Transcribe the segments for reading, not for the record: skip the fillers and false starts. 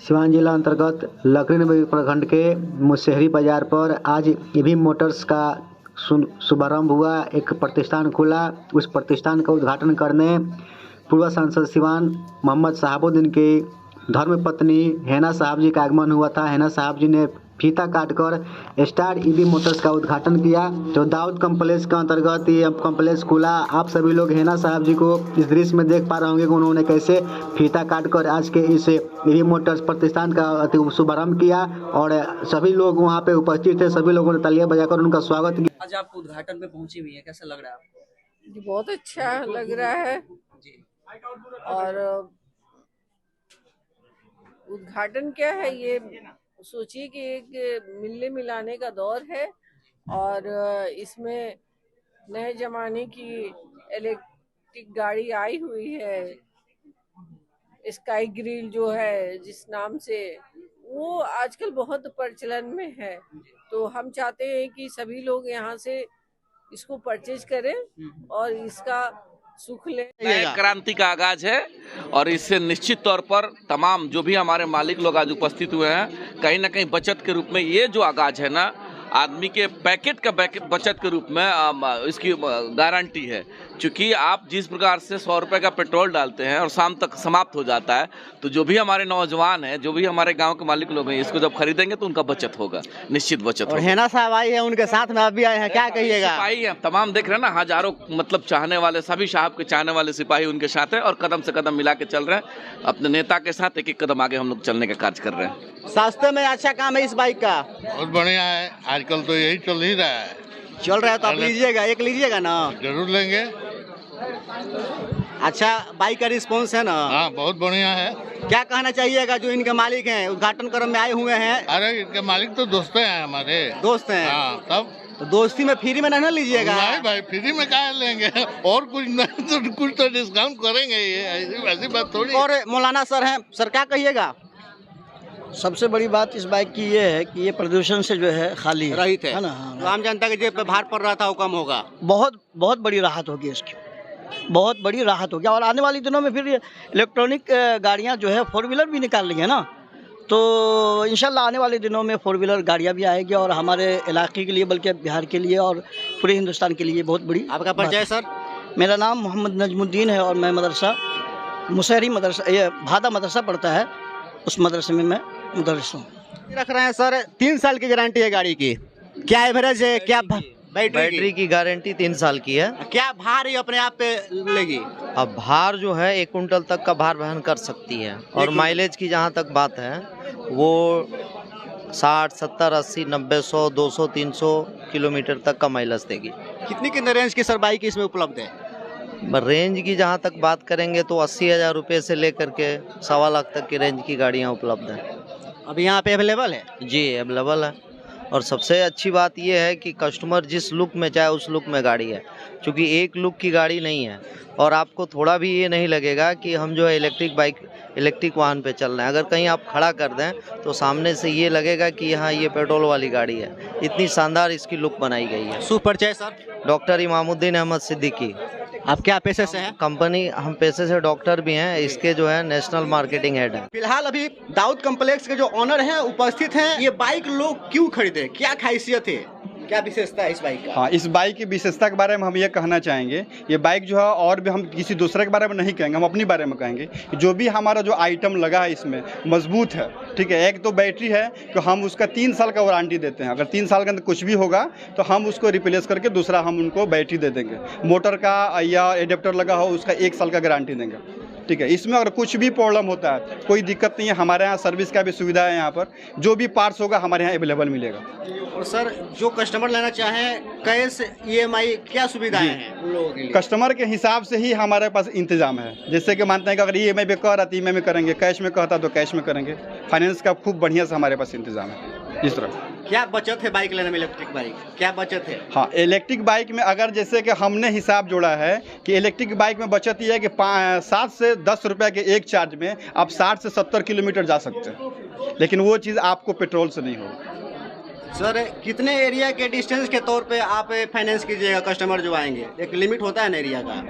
सिवान जिला अंतर्गत लकड़ी प्रखंड के मुशहरी बाजार पर आज ईवी मोटर्स का शुभारंभ हुआ। एक प्रतिष्ठान खुला। उस प्रतिष्ठान का उद्घाटन करने पूर्व सांसद सिवान मोहम्मद शहाबुद्दीन की धर्मपत्नी हैना साहब जी का आगमन हुआ था। हैना साहब जी ने फीता काटकर स्टार ईवी मोटर्स का उद्घाटन किया। तो दाऊद कॉम्प्लेक्स के अंतर्गत ये कॉम्प्लेक्स खुला। आप सभी लोग हैना साहब जी को इस दृश्य में देख पा रहे होंगे कि उन्होंने कैसे फीता काटकर आज के इस ईवी मोटर्स प्रतिष्ठान का शुभारंभ किया और सभी लोग वहां पे उपस्थित थे। सभी लोगों ने तालियां बजाकर उनका स्वागत किया। आज आप उद्घाटन पे पहुंची हुई है, कैसा लग रहा है आपको? जी बहुत अच्छा लग रहा है जी। और उद्घाटन क्या है, ये सोचिए कि एक मिलने मिलाने का दौर है और इसमें नए जमाने की इलेक्ट्रिक गाड़ी आई हुई है। स्काई ग्रिल जो है जिस नाम से, वो आजकल बहुत प्रचलन में है। तो हम चाहते हैं कि सभी लोग यहाँ से इसको परचेज करें और इसका सुख लें। नए क्रांति का आगाज है और इससे निश्चित तौर पर तमाम जो भी हमारे मालिक लोग आज उपस्थित हुए हैं, कहीं ना कहीं बचत के रूप में ये जो आगाज है ना, आदमी के पैकेट का बचत के रूप में इसकी गारंटी है। क्योंकि आप जिस प्रकार से 100 रुपये का पेट्रोल डालते हैं और शाम तक समाप्त हो जाता है, तो जो भी हमारे नौजवान हैं, जो भी हमारे गांव के मालिक लोग हैं, इसको जब खरीदेंगे तो उनका बचत होगा, निश्चित बचत होगा। हैना साहब आई है, उनके साथ में आप भी आए हैं, क्या कहिएगा? सिपाही हैं तमाम, देख रहे हैं ना, हजारों मतलब चाहने वाले, सभी साहब के चाहने वाले सिपाही उनके साथ हैं और कदम से कदम मिला के चल रहे हैं। अपने नेता के साथ एक एक कदम आगे हम लोग चलने का कार्य कर रहे हैं। सस्ते में अच्छा काम है इस बाइक का, बहुत बढ़िया है। आजकल तो यही चल ही रहा है। चल रहा है तो आप लीजिएगा, एक लीजिएगा ना? जरूर लेंगे। अच्छा बाइक का रिस्पॉन्स है ना? हाँ बहुत बढ़िया है। क्या कहना चाहिएगा जो इनके मालिक हैं, उद्घाटन क्रम में आए हुए हैं? अरे इनके मालिक तो दोस्त हैं, हमारे दोस्त हैं। हाँ, तब तो दोस्ती में फ्री में ना लीजिएगा? नहीं भाई, फ्री में क्या लेंगे और कुछ नहीं तो कुछ तो डिस्काउंट करेंगे, ये ऐसी बात थोड़ी। और मौलाना सर हैं, सर क्या कहिएगा? सबसे बड़ी बात इस बाइक की ये है कि ये प्रदूषण से जो है खाली है, रहित है ना? तो आम जनता के जेब पे भार पड़ रहा था वो कम होगा। बहुत बड़ी राहत होगी इसकी, बहुत बड़ी राहत होगी। और आने वाले दिनों में फिर इलेक्ट्रॉनिक गाड़ियां जो है 4 व्हीलर भी निकाल रही है ना, तो इंशाल्लाह आने वाले दिनों में 4 व्हीलर गाड़ियां भी आएगी और हमारे इलाके के लिए, बल्कि बिहार के लिए और पूरे हिंदुस्तान के लिए बहुत बड़ी। आपका परिचय सर? मेरा नाम मोहम्मद नजमुद्दीन है और मैं मदरसा मुशहरी मदरसा, ये भादा मदरसा पढ़ता है, उस मदरसे में मैं मुदर्रिस हूँ। रख रहे हैं सर, 3 साल की गारंटी है गाड़ी की। क्या एवरेज है, क्या बैटरी की गारंटी 3 साल की है। क्या भार ही अपने आप पे लेगी? अब भार जो है 1 कुंटल तक का भार वहन कर सकती है और माइलेज की जहाँ तक बात है वो 60, 70, 80, 90, 100, 200, 300 किलोमीटर तक का माइलेज देगी। कितनी कितने रेंज की सर बाइक इसमें उपलब्ध है? रेंज की जहाँ तक बात करेंगे तो 80,000 रुपये से लेकर के 1.25 लाख तक की रेंज की गाड़ियाँ उपलब्ध हैं। अभी यहाँ पे अवेलेबल है? जी अवेलेबल है। और सबसे अच्छी बात यह है कि कस्टमर जिस लुक में चाहे उस लुक में गाड़ी है, क्योंकि एक लुक की गाड़ी नहीं है। और आपको थोड़ा भी ये नहीं लगेगा कि हम जो है इलेक्ट्रिक वाहन पे चल रहे हैं। अगर कहीं आप खड़ा कर दें तो सामने से ये लगेगा कि हाँ ये पेट्रोल वाली गाड़ी है। इतनी शानदार इसकी लुक बनाई गई है। शुभ परिचय सर? डॉक्टर इमामुद्दीन अहमद सिद्दीकी। आप क्या पेशे से हैं? कंपनी, हम पेशे से डॉक्टर भी हैं, इसके जो है नेशनल मार्केटिंग हेड है। फिलहाल अभी दाऊद कॉम्प्लेक्स के जो ऑनर हैं उपस्थित हैं। ये बाइक लोग क्यों खरीदे, क्या खासियत है, क्या विशेषता है इस बाइक का? हाँ, इस बाइक की विशेषता के बारे में हम ये कहना चाहेंगे, ये बाइक जो है, और भी हम किसी दूसरे के बारे में नहीं कहेंगे, हम अपने बारे में कहेंगे। जो भी हमारा जो आइटम लगा है इसमें मजबूत है, ठीक है। एक तो बैटरी है कि हम उसका 3 साल का वारंटी देते हैं। अगर 3 साल के अंदर कुछ भी होगा तो हम उसको रिप्लेस करके दूसरा हम उनको बैटरी दे देंगे। मोटर का या एडेप्टर लगा हो उसका 1 साल का गारंटी देंगे, ठीक है। इसमें अगर कुछ भी प्रॉब्लम होता है कोई दिक्कत नहीं है, हमारे यहाँ सर्विस का भी सुविधा है। यहाँ पर जो भी पार्ट्स होगा हमारे यहाँ अवेलेबल मिलेगा। और सर जो कस्टमर लेना चाहें कैश, EMI, क्या सुविधाएं हैं उन लोगों के लिए? कस्टमर के हिसाब से ही हमारे पास इंतजाम है। जैसे कि मानते हैं कि अगर EMI पे कह रहा तो EMI में करेंगे, कैश में कहता तो कैश में करेंगे। फाइनेंस का खूब बढ़िया से हमारे पास इंतजाम है। इस तरह क्या बचत है बाइक लेने में? इलेक्ट्रिक बाइक क्या बचत है? हाँ, इलेक्ट्रिक बाइक में अगर जैसे कि हमने हिसाब जोड़ा है कि इलेक्ट्रिक बाइक में बचत ये है कि 7 से 10 रुपये के एक चार्ज में आप 60 से 70 किलोमीटर जा सकते हैं, लेकिन वो चीज़ आपको पेट्रोल से नहीं होगी। सर कितने एरिया के डिस्टेंस के तौर पे आप फाइनेंस कीजिएगा? कस्टमर जो आएंगे, एक लिमिट होता है ना एरिया का?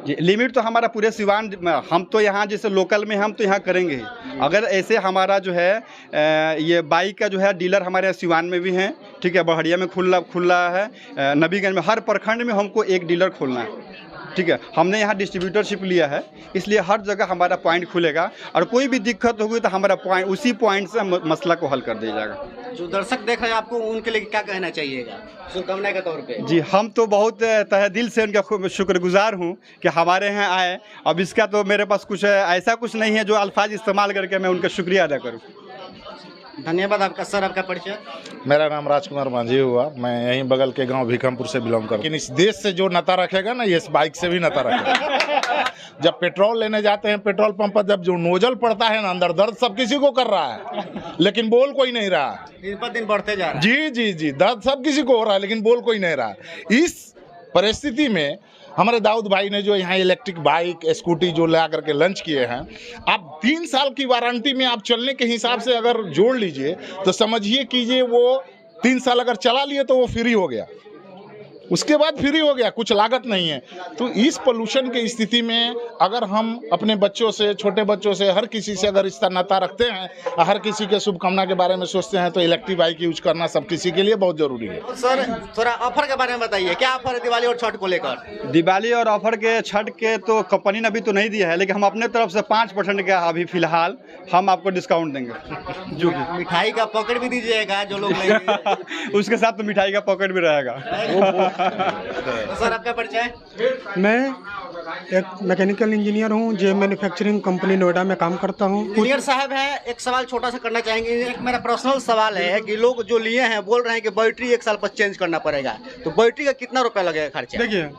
जी, लिमिट तो हमारा पूरे सिवान, हम तो यहाँ जैसे लोकल में हम तो यहाँ करेंगे ही। अगर ऐसे हमारा जो है ये बाइक का जो है डीलर हमारे यहाँ सिवान में भी हैं, ठीक है, बहड़िया में खुला है, नबीगंज में, हर प्रखंड में हमको एक डीलर खोलना है, ठीक है। हमने यहाँ डिस्ट्रीब्यूटरशिप लिया है, इसलिए हर जगह हमारा पॉइंट खुलेगा और कोई भी दिक्कत होगी तो हमारा पॉइंट, उसी पॉइंट से मसला को हल कर दिया जाएगा। जो दर्शक देख रहे हैं आपको उनके लिए क्या कहना चाहिएगा शुभकामनाएं के तौर पे? जी, हम तो बहुत तहे दिल से उनका खूब शुक्रगुजार हूँ कि हमारे यहाँ आए। अब इसका तो मेरे पास कुछ ऐसा कुछ नहीं है जो अल्फाज इस्तेमाल करके मैं उनका शुक्रिया अदा करूँ। धन्यवाद आपका सर। आपका परिचय? मेरा नाम राजकुमार मांझी हुआ, मैं यहीं बगल के गांव भिकमपुर से बिलोंग करता हूं। लेकिन इस देश से जो नाता रखेगा ना, ये इस बाइक से भी नाता रखेगा। जब पेट्रोल लेने जाते हैं पेट्रोल पंप पर, जब जो नोजल पड़ता है ना अंदर, दर्द सब किसी को कर रहा है लेकिन बोल कोई नहीं रहा है। दिन पर दिन बढ़ते जा रहा है। जी जी जी, दर्द सब किसी को हो रहा है लेकिन बोल कोई नहीं रहा। इस परिस्थिति में हमारे दाऊद भाई ने जो यहाँ इलेक्ट्रिक बाइक स्कूटी जो ला करके लॉन्च किए हैं, आप 3 साल की वारंटी में आप चलने के हिसाब से अगर जोड़ लीजिए तो समझिए कीजिए वो 3 साल अगर चला लिए तो वो फ्री हो गया, उसके बाद फ्री हो गया, कुछ लागत नहीं है। तो इस पोल्यूशन की स्थिति में अगर हम अपने बच्चों से, छोटे बच्चों से, हर किसी से अगर रिश्ता नाता रखते हैं, हर किसी के शुभकामना के बारे में सोचते हैं, तो इलेक्ट्रिक बाइक यूज करना सब किसी के लिए बहुत जरूरी है। सर थोड़ा ऑफर के बारे में बताइए, क्या ऑफर है दिवाली और छठ को लेकर? दिवाली और ऑफर के, छठ के तो कंपनी ने अभी तो नहीं दिया है, लेकिन हम अपने तरफ से 5% का अभी फिलहाल हम आपको डिस्काउंट देंगे। जो मिठाई का पॉकेट भी दीजिएगा जो लोग लेंगे। उसके साथ तो मिठाई का पॉकेट भी रहेगा। सर आपका परिचय? मैं एक मैकेनिकल इंजीनियर हूँ, जे मैन्युफैक्चरिंग कंपनी नोएडा में काम करता हूँ। इंजीनियर साहब है, एक सवाल छोटा सा करना चाहेंगे। एक मेरा पर्सनल सवाल है कि लोग जो लिए हैं बोल रहे हैं कि बैटरी 1 साल पर चेंज करना पड़ेगा, तो बैटरी का कितना रुपया लगेगा खर्चा? देखिए,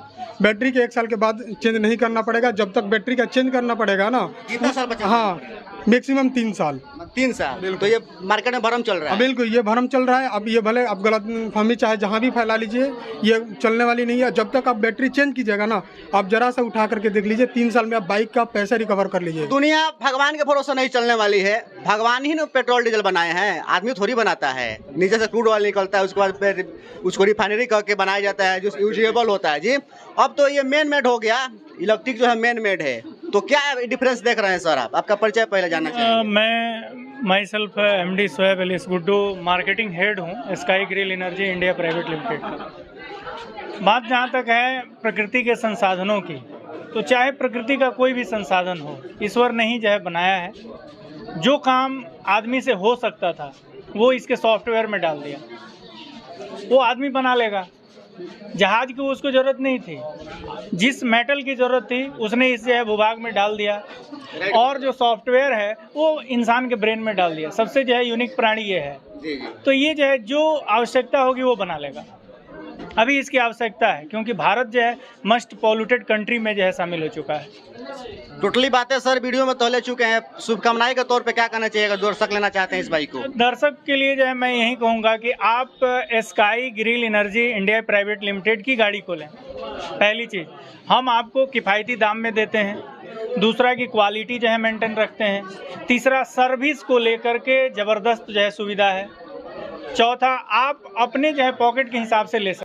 बैटरी के 1 साल के बाद चेंज नहीं करना पड़ेगा। जब तक बैटरी का चेंज करना पड़ेगा ना, कितना साल पर? हाँ, मैक्सिमम 3 साल। 3 साल? तो ये मार्केट में भरम चल रहा है। बिल्कुल, ये भरम चल रहा है। अब ये भले आप गलत फहमी चाहे जहाँ भी फैला लीजिए, ये चलने वाली नहीं है। जब तक आप बैटरी चेंज कीजिएगा ना, आप जरा सा उठा करके देख लीजिए, 3 साल में आप बाइक का पैसा रिकवर कर लीजिए। दुनिया भगवान के भरोसे नहीं चलने वाली है। भगवान ही ने पेट्रोल डीजल बनाए हैं, आदमी थोड़ी बनाता है। नीचे से क्रूड ऑयल निकलता है, उसके बाद फिर उसको रिफाइनरी करके बनाया जाता है जो यूजेबल होता है। जी, अब तो ये मैन मेड हो गया, इलेक्ट्रिक जो है मैन मेड है। तो क्या डिफरेंस देख रहे हैं सर आप? आपका परिचय पहले जानना चाहिए। मैं myself MD Soheb Ali Guddu, marketing head हूँ sky grill energy India private limited का। बात जहाँ तक है प्रकृति के संसाधनों की, तो चाहे प्रकृति का कोई भी संसाधन हो, ईश्वर ने ही जो है बनाया है। जो काम आदमी से हो सकता था वो इसके सॉफ्टवेयर में डाल दिया, वो आदमी बना लेगा। जहाज की उसको ज़रूरत नहीं थी, जिस मेटल की ज़रूरत थी उसने इस जो है भूभाग में डाल दिया, और जो सॉफ्टवेयर है वो इंसान के ब्रेन में डाल दिया। सबसे जो है यूनिक प्राणी ये है। तो ये जो है जो आवश्यकता होगी वो बना लेगा। अभी इसकी आवश्यकता है क्योंकि भारत जो है मस्ट पॉल्यूटेड कंट्री में जो है शामिल हो चुका है। टोटली बातें सर वीडियो में तो ले चुके हैं। शुभकामनाएं के तौर पे क्या कहना चाहिएगा दर्शक लेना चाहते हैं इस बाइक को? दर्शक के लिए जो है मैं यही कहूँगा कि आप sky grill energy India private limited की गाड़ी को लें। पहली चीज़, हम आपको किफ़ायती दाम में देते हैं। दूसरा की क्वालिटी जो है मेंटेन रखते हैं। तीसरा, सर्विस को लेकर के ज़बरदस्त जो है सुविधा है। चौथा, आप अपने जो है पॉकेट के हिसाब से ले सकते हैं।